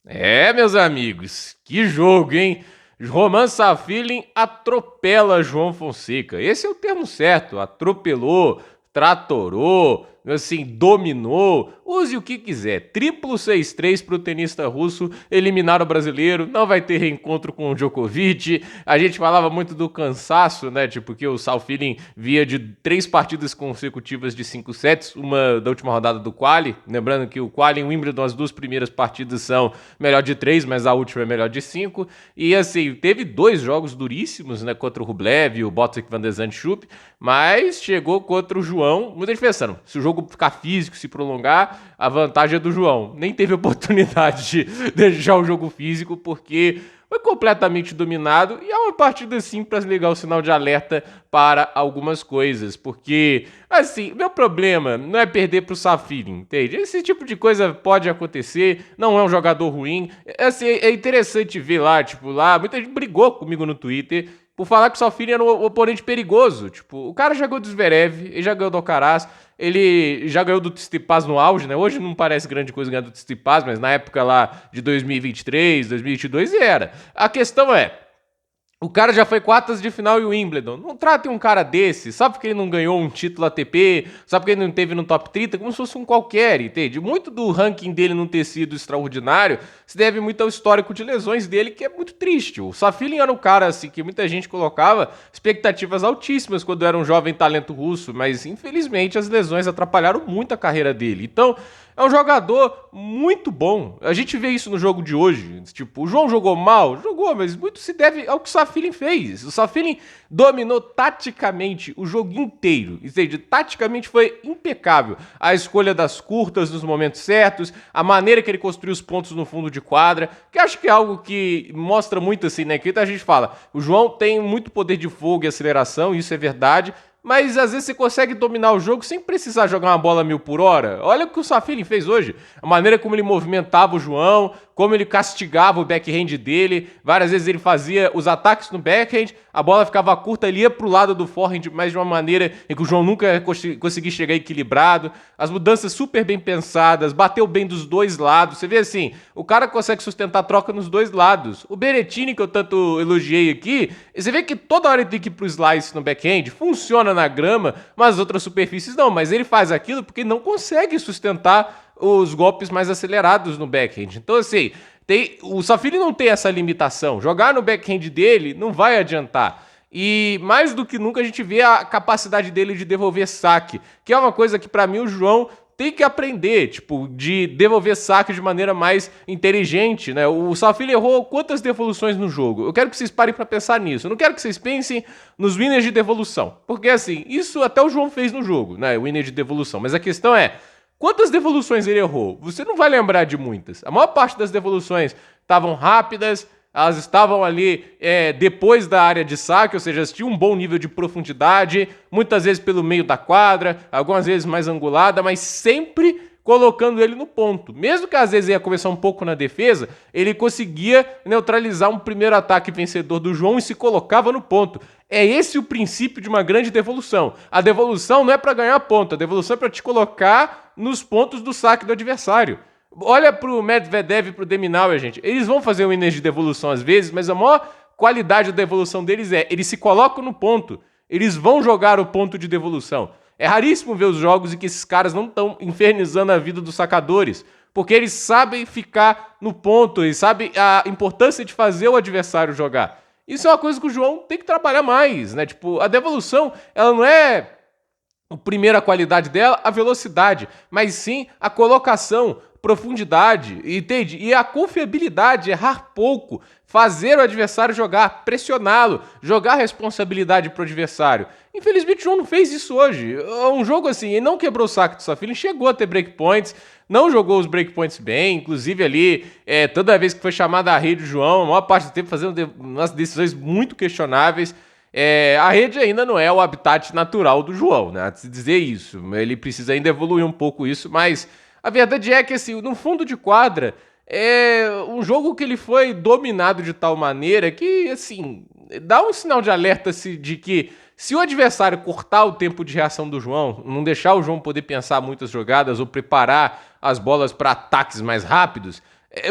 Meus amigos, que jogo, hein? Roman Safilin atropela João Fonseca. Esse é o termo certo. Atropelou, tratorou, assim, dominou. Use o que quiser. Triplo 6-3 pro tenista russo eliminar o brasileiro. Não vai ter reencontro com o Djokovic. A gente falava muito do cansaço, né? Tipo, que o Safilin via de 3 partidas consecutivas de 5 sets, uma da última rodada do quali. Lembrando que o quali e o Wimbledon, as 2 primeiras partidas são melhor de 3, mas a última é melhor de 5. E assim, teve 2 jogos duríssimos, né? Contra o Rublev e o Botic van de Zandschulp, mas chegou contra o João. Muita gente pensando, se o jogo ficar físico, se prolongar, a vantagem é do João. Nem teve oportunidade de deixar o jogo físico, porque foi completamente dominado e é uma partida assim para ligar o sinal de alerta para algumas coisas, porque assim, meu problema não é perder pro Safilin, entende? Esse tipo de coisa pode acontecer, não é um jogador ruim, assim, é interessante ver lá, tipo, lá, muita gente brigou comigo no Twitter por falar que o Safilin era um oponente perigoso, tipo, o cara já ganhou do Zverev, ele já ganhou do Alcaraz, ele já ganhou do Tsitsipas no auge, né? Hoje não parece grande coisa ganhar do Tsitsipas, mas na época lá de 2023, 2022 era. A questão é, o cara já foi quartas de final em Wimbledon. Não tratem um cara desse, só porque ele não ganhou um título ATP, só porque ele não teve no top 30, como se fosse um qualquer, entende? Muito do ranking dele não ter sido extraordinário se deve muito ao histórico de lesões dele, que é muito triste. O Safilin era um cara assim que muita gente colocava expectativas altíssimas quando era um jovem talento russo, mas infelizmente as lesões atrapalharam muito a carreira dele. Então, é um jogador muito bom. A gente vê isso no jogo de hoje. Tipo, o João jogou mal? Jogou, mas muito se deve ao que o Safilin fez. O Safilin dominou taticamente o jogo inteiro. Ou seja, taticamente foi impecável. A escolha das curtas nos momentos certos, a maneira que ele construiu os pontos no fundo de quadra, que acho que é algo que mostra muito assim, né? Que a gente fala, o João tem muito poder de fogo e aceleração, isso é verdade, mas às vezes você consegue dominar o jogo sem precisar jogar uma bola 1000 por hora. Olha o que o Safilin fez hoje. A maneira como ele movimentava o João, como ele castigava o backhand dele. Várias vezes ele fazia os ataques no backhand, a bola ficava curta, ele ia pro lado do forehand, mas de uma maneira em que o João nunca conseguia chegar equilibrado. As mudanças super bem pensadas, bateu bem dos dois lados. Você vê assim, o cara consegue sustentar a troca nos dois lados. O Berrettini, que eu tanto elogiei aqui, você vê que toda hora ele tem que ir pro slice no backhand, funciona na grama, mas as outras superfícies não. Mas ele faz aquilo porque não consegue sustentar os golpes mais acelerados no backhand. Então, assim, o Safilin não tem essa limitação. Jogar no backhand dele não vai adiantar. E mais do que nunca a gente vê a capacidade dele de devolver saque, que é uma coisa que para mim o João tem que aprender, tipo, de devolver saque de maneira mais inteligente, né? O Safilin errou quantas devoluções no jogo? Eu quero que vocês parem para pensar nisso. Eu não quero que vocês pensem nos winners de devolução, porque assim, isso até o João fez no jogo, né? O winner de devolução. Mas a questão é, quantas devoluções ele errou? Você não vai lembrar de muitas. A maior parte das devoluções estavam rápidas, elas estavam ali depois da área de saque, ou seja, tinham um bom nível de profundidade, muitas vezes pelo meio da quadra, algumas vezes mais angulada, mas sempre colocando ele no ponto. Mesmo que às vezes ia começar um pouco na defesa, ele conseguia neutralizar um primeiro ataque vencedor do João e se colocava no ponto. É esse o princípio de uma grande devolução. A devolução não é para ganhar ponto, a devolução é para te colocar nos pontos do saque do adversário. Olha pro Medvedev e pro Deminauer, gente. Eles vão fazer um winner de devolução às vezes, mas a maior qualidade da devolução deles eles se colocam no ponto. Eles vão jogar o ponto de devolução. É raríssimo ver os jogos em que esses caras não estão infernizando a vida dos sacadores, porque eles sabem ficar no ponto, eles sabem a importância de fazer o adversário jogar. Isso é uma coisa que o João tem que trabalhar mais, né? Tipo, a devolução, ela não é a primeira qualidade dela, a velocidade, mas sim a colocação, profundidade, entende? E a confiabilidade, errar pouco, fazer o adversário jogar, pressioná-lo, jogar a responsabilidade pro adversário. Infelizmente o João não fez isso hoje. É um jogo assim, ele não quebrou o saco do Safilin, chegou a ter breakpoints, não jogou os breakpoints bem, inclusive ali, toda vez que foi chamada a rede do João, a maior parte do tempo fazendo umas decisões muito questionáveis. A rede ainda não é o habitat natural do João, né? Se dizer isso, ele precisa ainda evoluir um pouco isso, mas a verdade é que, assim, no fundo de quadra, é um jogo que ele foi dominado de tal maneira que, assim, dá um sinal de alerta de que se o adversário cortar o tempo de reação do João, não deixar o João poder pensar muitas jogadas ou preparar as bolas para ataques mais rápidos,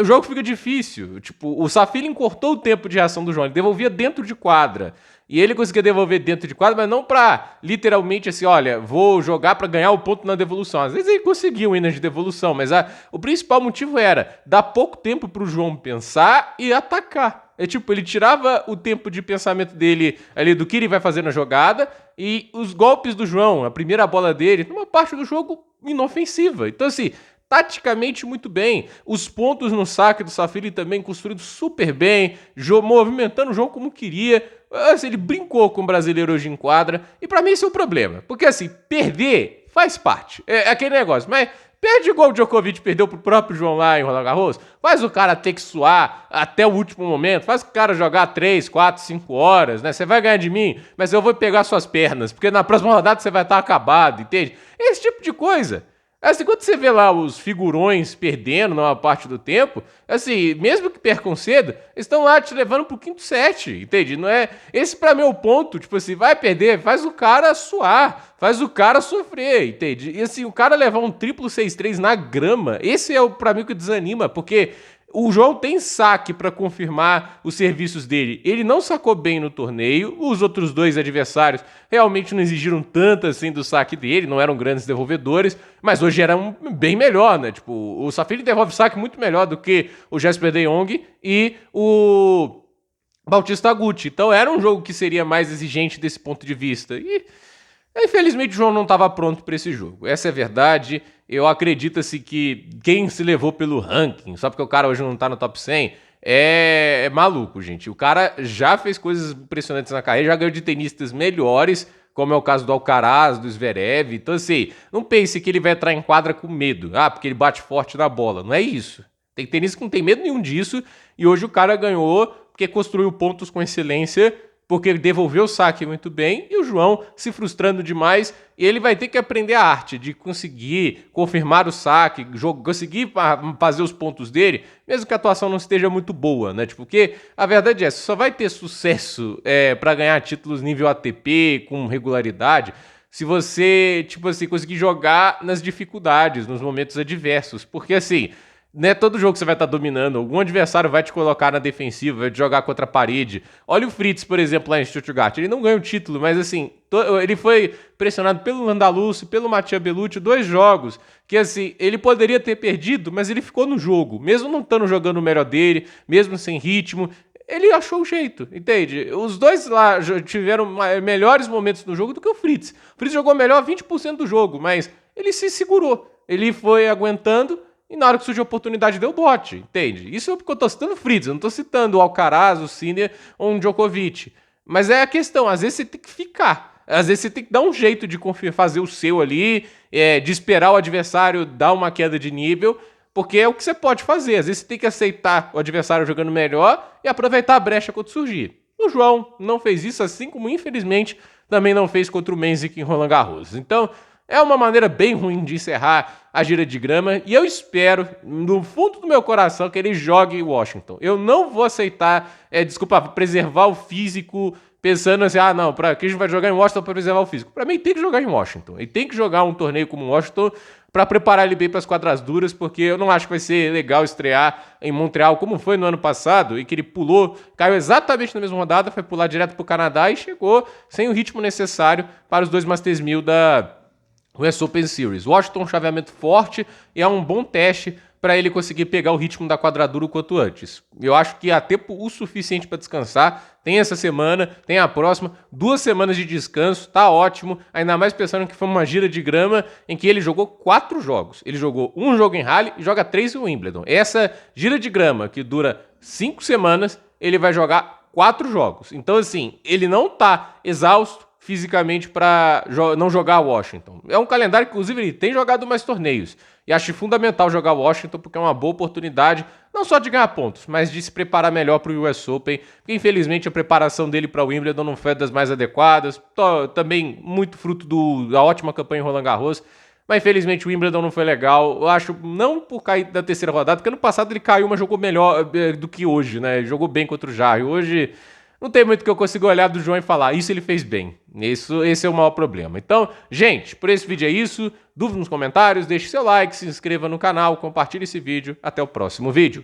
o jogo fica difícil. Tipo, o Safilin cortou o tempo de reação do João, ele devolvia dentro de quadra. E ele conseguia devolver dentro de quadra, mas não pra literalmente assim, olha, vou jogar pra ganhar o ponto na devolução. Às vezes ele conseguia o winner de devolução, mas o principal motivo era dar pouco tempo pro João pensar e atacar. É tipo, ele tirava o tempo de pensamento dele ali do que ele vai fazer na jogada e os golpes do João, a primeira bola dele, numa parte do jogo inofensiva. Então assim, taticamente muito bem. Os pontos no saque do Safilin também construídos super bem, movimentando o jogo como queria. Assim, ele brincou com o brasileiro hoje em quadra. E pra mim esse é o problema. Porque assim, perder faz parte. É aquele negócio. Mas perde igual o Djokovic perdeu pro próprio João lá em Roland Garros. Faz o cara ter que suar até o último momento. Faz o cara jogar 3, 4, 5 horas, né? Você vai ganhar de mim, mas eu vou pegar suas pernas. Porque na próxima rodada você vai estar acabado, entende? Esse tipo de coisa. Assim, quando você vê lá os figurões perdendo na maior parte do tempo, assim, mesmo que percam cedo, eles estão lá te levando pro quinto set, entende? Não é... Esse pra mim é o ponto, tipo assim, vai perder, faz o cara suar, faz o cara sofrer, entende? E assim, o cara levar um triplo 6-3 na grama, esse é pra mim o que desanima, porque o João tem saque para confirmar os serviços dele. Ele não sacou bem no torneio. Os outros dois adversários realmente não exigiram tanto assim do saque dele, não eram grandes devolvedores, mas hoje era bem melhor, né? Tipo, o Safilin devolve saque muito melhor do que o Jesper de Jong e o Bautista Agut. Então era um jogo que seria mais exigente desse ponto de vista. E infelizmente o João não estava pronto para esse jogo. Essa é a verdade. Eu acredito-se que quem se levou pelo ranking, só porque o cara hoje não tá no top 100, é maluco, gente. O cara já fez coisas impressionantes na carreira, já ganhou de tenistas melhores, como é o caso do Alcaraz, do Zverev. Então assim, não pense que ele vai entrar em quadra com medo. Porque ele bate forte na bola. Não é isso. Tem tenista que não tem medo nenhum disso, e hoje o cara ganhou porque construiu pontos com excelência, porque ele devolveu o saque muito bem, e o João se frustrando demais, e ele vai ter que aprender a arte de conseguir confirmar o saque, conseguir fazer os pontos dele, mesmo que a atuação não esteja muito boa, né? Tipo, porque a verdade é, você só vai ter sucesso para ganhar títulos nível ATP com regularidade se você, tipo assim, conseguir jogar nas dificuldades, nos momentos adversos, porque assim, não é todo jogo que você vai estar dominando. Algum adversário vai te colocar na defensiva, vai te jogar contra a parede. Olha o Fritz, por exemplo, lá em Stuttgart. Ele não ganhou o título, mas assim, ele foi pressionado pelo Landaluce, pelo Mattia Bellucci, 2 jogos que assim, ele poderia ter perdido, mas ele ficou no jogo. Mesmo não estando jogando o melhor dele, mesmo sem ritmo, ele achou o jeito, entende? Os dois lá tiveram melhores momentos no jogo do que o Fritz. O Fritz jogou melhor 20% do jogo, mas ele se segurou. Ele foi aguentando. E na hora que surgiu a oportunidade, deu bote, entende? Isso é porque eu tô citando o Fritz, eu não tô citando o Alcaraz, o Sinner ou um Djokovic. Mas é a questão, às vezes você tem que ficar. Às vezes você tem que dar um jeito de fazer o seu ali, de esperar o adversário dar uma queda de nível, porque é o que você pode fazer. Às vezes você tem que aceitar o adversário jogando melhor e aproveitar a brecha quando surgir. O João não fez isso, assim como infelizmente também não fez contra o Menzies em Roland Garros. Então, é uma maneira bem ruim de encerrar a gira de grama, e eu espero, no fundo do meu coração, que ele jogue em Washington. Eu não vou aceitar, preservar o físico, pensando assim, não, pra que a gente vai jogar em Washington para preservar o físico? Pra mim, tem que jogar em Washington. Ele tem que jogar um torneio como Washington para preparar ele bem para as quadras duras, porque eu não acho que vai ser legal estrear em Montreal, como foi no ano passado, e que ele pulou, caiu exatamente na mesma rodada, foi pular direto pro Canadá e chegou sem o ritmo necessário para os 2 Masters 1000 da US Open Series. Washington, um chaveamento forte, e é um bom teste para ele conseguir pegar o ritmo da quadradura o quanto antes. Eu acho que há tempo o suficiente para descansar. Tem essa semana, tem a próxima, 2 semanas de descanso, tá ótimo. Ainda mais pensando que foi uma gira de grama em que ele jogou 4 jogos. Ele jogou 1 jogo em Halle e joga 3 em Wimbledon. Essa gira de grama, que dura 5 semanas, ele vai jogar 4 jogos. Então, assim, ele não tá exausto fisicamente para não jogar Washington. É um calendário que, inclusive, ele tem jogado mais torneios. E acho fundamental jogar Washington porque é uma boa oportunidade, não só de ganhar pontos, mas de se preparar melhor para o US Open. Porque, infelizmente, a preparação dele para o Wimbledon não foi das mais adequadas. Também muito fruto da ótima campanha em Roland Garros. Mas, infelizmente, o Wimbledon não foi legal. Eu acho, não por cair da terceira rodada, porque ano passado ele caiu, mas jogou melhor do que hoje, né? Ele jogou bem contra o Jarry. Hoje não tem muito que eu consiga olhar do João e falar, isso ele fez bem. Esse é o maior problema. Então, gente, por esse vídeo é isso. Dúvida nos comentários, deixe seu like, se inscreva no canal, compartilhe esse vídeo. Até o próximo vídeo.